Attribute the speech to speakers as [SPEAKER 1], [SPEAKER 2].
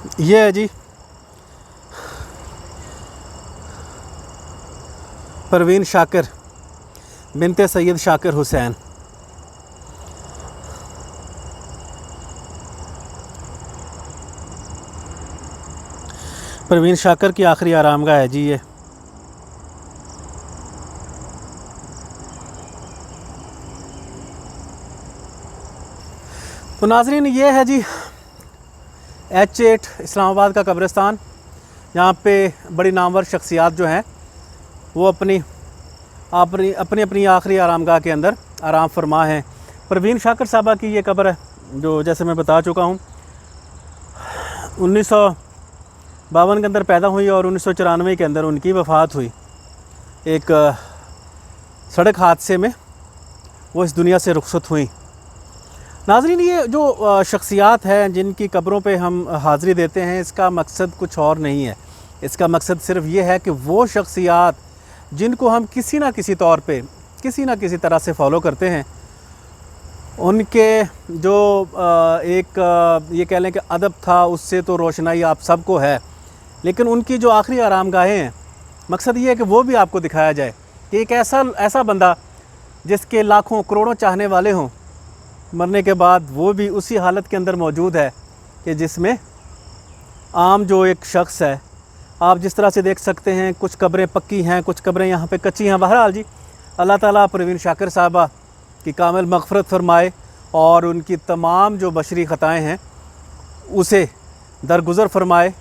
[SPEAKER 1] ये है जी परवीन शाकिर बिनते सैयद शाकिर हुसैन। परवीन शाकिर की आखिरी आरामगाह है जी ये। तो नाज़रीन ये है जी H8 इस्लामाबाद का कब्रिस्तान। यहाँ पे बड़ी नामवर शख्सियात जो हैं वो अपनी अपनी आखिरी आरामगाह के अंदर आराम फरमा हैं। परवीन शाकिर साहबा की ये कब्र है जो जैसे मैं बता चुका हूँ 1952 के अंदर पैदा हुई और 1994 के अंदर उनकी वफ़ात हुई। एक सड़क हादसे में वो इस दुनिया से रुखसत हुई। नाज़रीन ये जो शख्सियात हैं जिनकी कब्रों पे हम हाज़िरी देते हैं, इसका मकसद कुछ और नहीं है। इसका मकसद सिर्फ़ ये है कि वो शख्सियात जिनको हम किसी ना किसी तौर पे किसी ना किसी तरह से फ़ॉलो करते हैं, उनके जो एक ये कह लें कि अदब था, उससे तो रोशनाई आप सबको है, लेकिन उनकी जो आखिरी आरामगाहें हैं, मकसद ये है कि वो भी आपको दिखाया जाए कि एक ऐसा बंदा जिसके लाखों करोड़ों चाहने वाले हों, मरने के बाद वो भी उसी हालत के अंदर मौजूद है कि जिसमें आम जो एक शख्स है, आप जिस तरह से देख सकते हैं, कुछ कब्रें पक्की हैं, कुछ कब्रें यहाँ पे कच्ची हैं। बहरहाल जी अल्लाह ताला परवीन शाकिर साहबा की कामिल मग़फ़िरत फ़रमाए और उनकी तमाम जो बशरी ख़ताएँ हैं उसे दरगुज़र फ़रमाए।